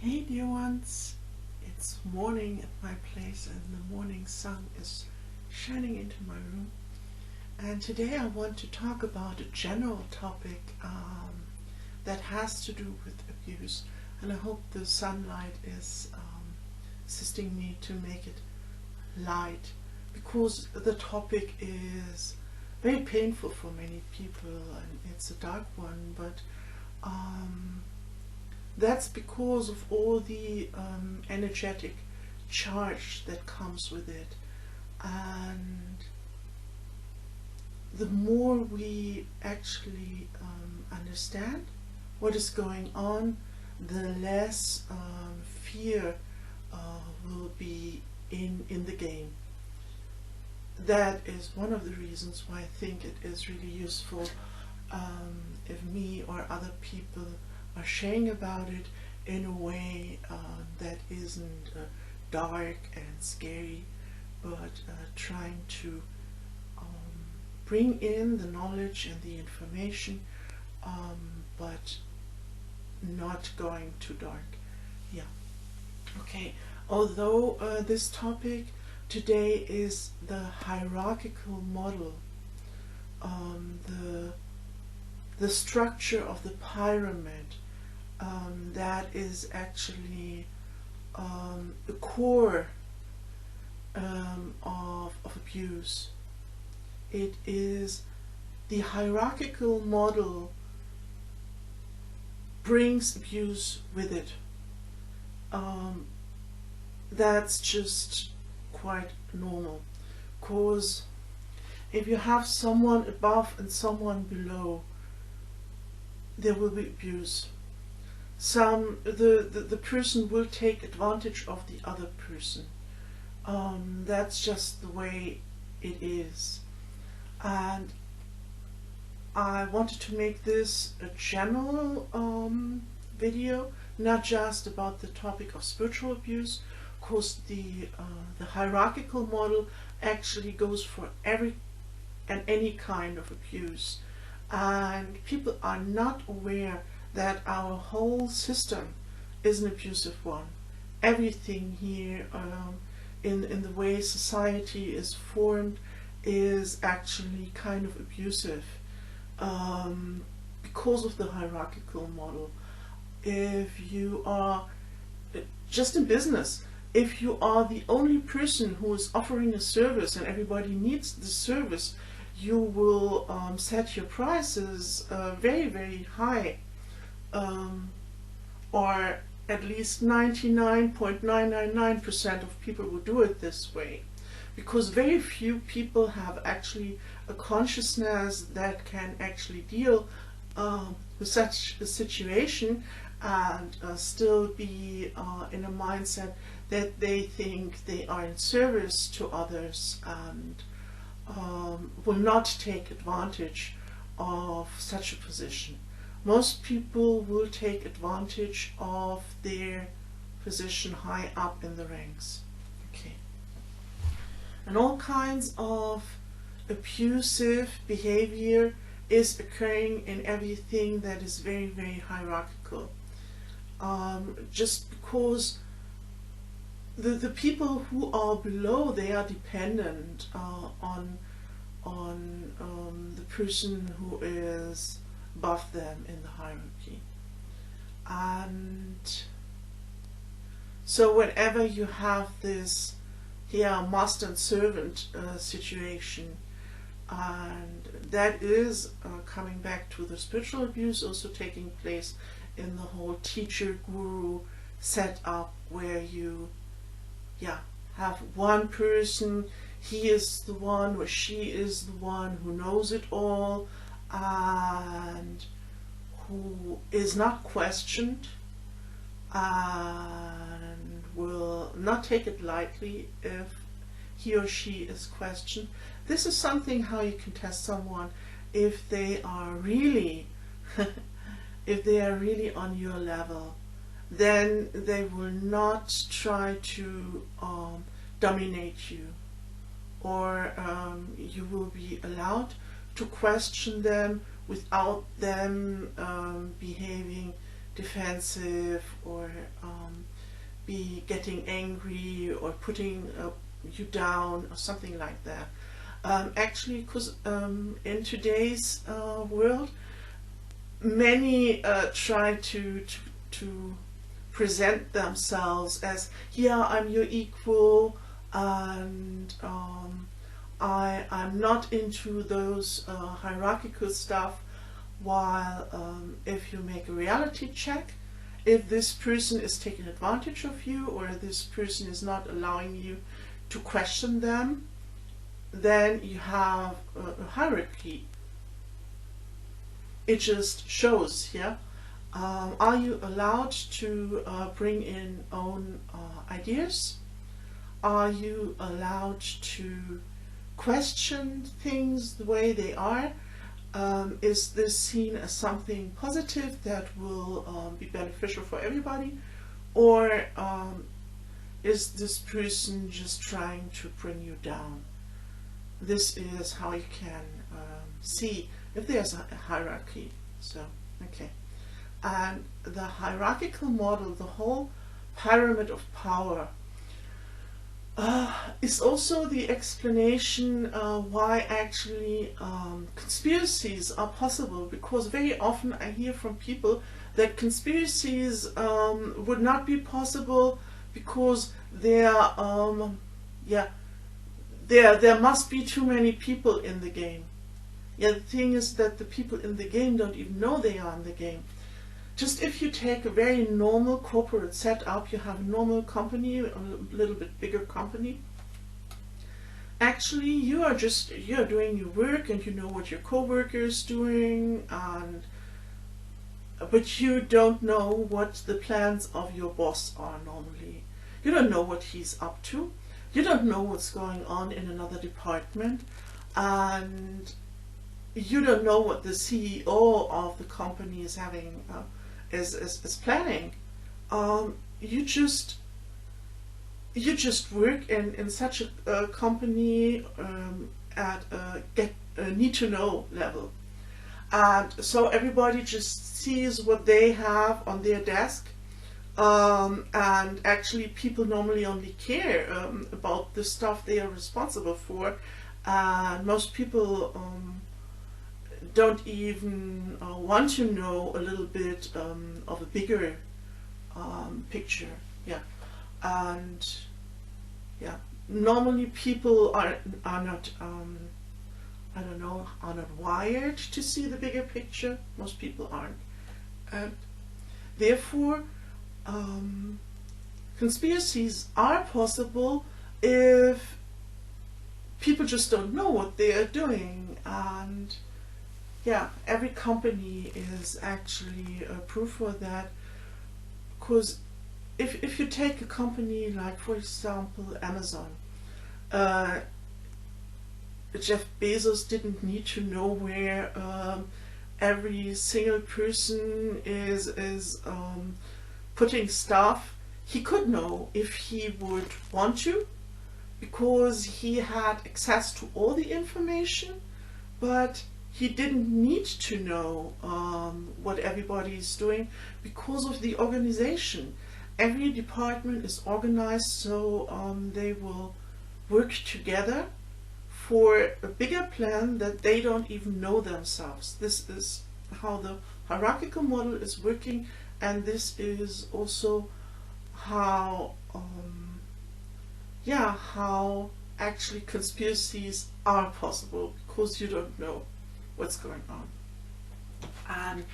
Hey dear ones, it's morning at my place and the morning sun is shining into my room. And today I want to talk about a general topic that has to do with abuse. And I hope the sunlight is assisting me to make it light, because the topic is very painful for many people and it's a dark one, but that's because of all the energetic charge that comes with it. And the more we actually understand what is going on, the less fear will be in the game. That is one of the reasons why I think it is really useful if me or other people are sharing about it in a way that isn't dark and scary, but trying to bring in the knowledge and the information, but not going too dark. Yeah. Okay. Although this topic today is the hierarchical model, the structure of the pyramid, that is actually the core of abuse. It is the hierarchical model brings abuse with it. That's just quite normal, because if you have someone above and someone below, there will be abuse. The person will take advantage of the other person. That's just the way it is. And I wanted to make this a general video, not just about the topic of spiritual abuse, because the hierarchical model actually goes for every and any kind of abuse. And people are not aware that our whole system is an abusive one. Everything here in the way society is formed is actually kind of abusive because of the hierarchical model. If you are just in business, if you are the only person who is offering a service and everybody needs the service, you will set your prices very, very high, or at least 99.999% of people will do it this way, because very few people have actually a consciousness that can actually deal with such a situation and still be in a mindset that they think they are in service to others, and will not take advantage of such a position. Most people will take advantage of their position high up in the ranks. Okay. And all kinds of abusive behavior is occurring in everything that is very, very hierarchical. Just because the people who are below, they are dependent on the person who is above them in the hierarchy. And so whenever you have this master and servant situation, and that is coming back to the spiritual abuse also taking place in the whole teacher guru setup, where you have one person, he is the one or she is the one who knows it all and who is not questioned and will not take it lightly if he or she is questioned. This is something how you can test someone if they are really on your level. Then they will not try to dominate you, or you will be allowed to question them without them behaving defensive or be getting angry or putting you down or something like that. Actually, because in today's world, many try to present themselves as, yeah, I'm your equal, and I'm not into those hierarchical stuff, while if you make a reality check, if this person is taking advantage of you or this person is not allowing you to question them, then you have a hierarchy. It just shows, yeah. Are you allowed to bring in own ideas? Are you allowed to question things the way they are? Is this seen as something positive that will be beneficial for everybody? Or is this person just trying to bring you down? This is how you can see if there's a hierarchy. So, okay. And the hierarchical model, the whole pyramid of power, is also the explanation why actually conspiracies are possible, because very often I hear from people that conspiracies would not be possible because there must be too many people in the game. Yeah, the thing is that the people in the game don't even know they are in the game. Just if you take a very normal corporate setup, you have a normal company, a little bit bigger company. Actually, you're doing your work and you know what your co-worker is doing, but you don't know what the plans of your boss are normally. You don't know what he's up to. You don't know what's going on in another department, and you don't know what the CEO of the company is having is planning. You just work in such a company at a need to know level, and so everybody just sees what they have on their desk, and actually people normally only care about the stuff they are responsible for, and most people don't even want to know a little bit of a bigger picture. Yeah, and yeah, normally people are not I don't know, are not wired to see the bigger picture. Most people aren't, and therefore conspiracies are possible if people just don't know what they are doing. And yeah, every company is actually a proof for that, because if you take a company like, for example, Amazon, Jeff Bezos didn't need to know where every single person is putting stuff. He could know if he would want to, because he had access to all the information, but he didn't need to know what everybody's doing because of the organization. Every department is organized so they will work together for a bigger plan that they don't even know themselves. This is how the hierarchical model is working, and this is also how how actually conspiracies are possible, because you don't know what's going on. And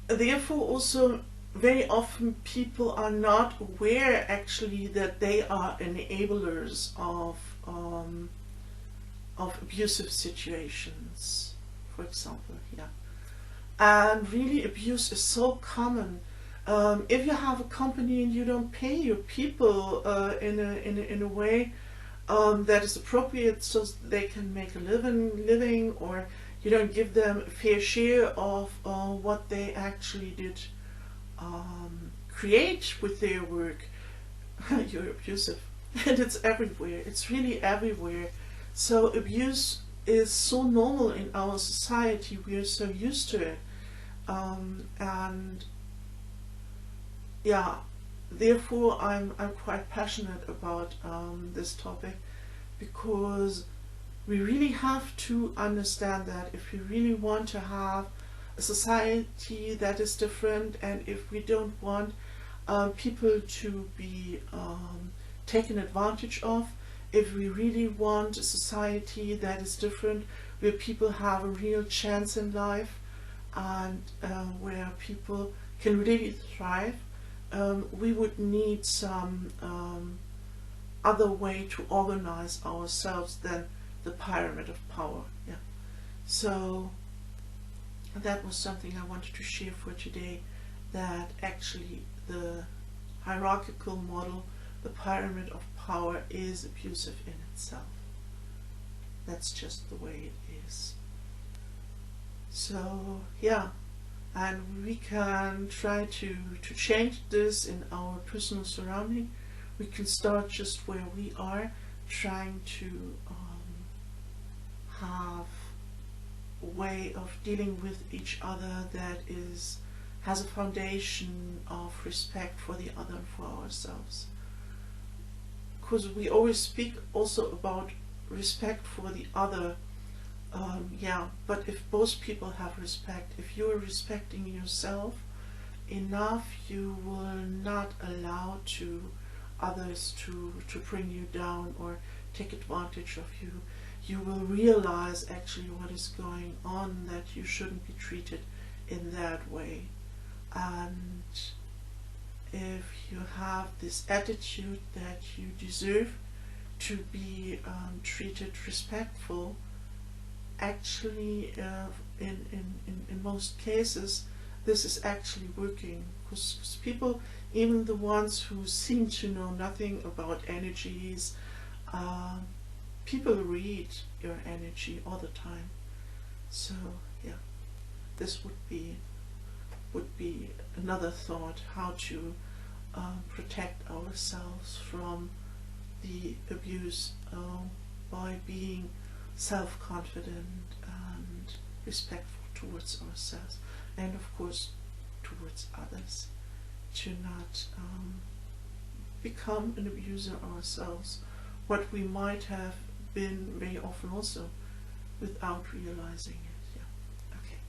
therefore also very often people are not aware actually that they are enablers of abusive situations, for example. Yeah, and really abuse is so common. If you have a company and you don't pay your people in a way that is appropriate so they can make a living, or you don't give them a fair share of what they actually did create with their work, you're abusive. And it's everywhere. It's really everywhere. So abuse is so normal in our society. We are so used to it. And yeah, therefore I'm quite passionate about this topic, because we really have to understand that if we really want to have a society that is different, and if we don't want people to be taken advantage of, if we really want a society that is different, where people have a real chance in life, and where people can really thrive, we would need some other way to organize ourselves than the Pyramid of Power. Yeah. So that was something I wanted to share for today, that actually the hierarchical model, the Pyramid of Power, is abusive in itself. That's just the way it is. So yeah, and we can try to change this in our personal surrounding. We can start just where we are, trying to have a way of dealing with each other that has a foundation of respect for the other and for ourselves. Because we always speak also about respect for the other, yeah, but if both people have respect, if you're respecting yourself enough, you will not allow others to bring you down or take advantage of you. You will realize actually what is going on, that you shouldn't be treated in that way. And if you have this attitude that you deserve to be treated respectful, actually in most cases this is actually working, because people, even the ones who seem to know nothing about energies, people read your energy all the time. So yeah, this would be another thought, how to protect ourselves from the abuse by being self-confident and respectful towards ourselves, and of course towards others, to not become an abuser ourselves, what we might have been very often also without realizing it. Yeah. Okay,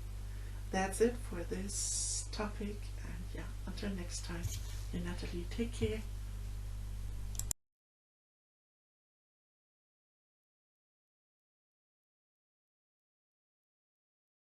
that's it for this topic, and yeah, until next time, Natalie, take care.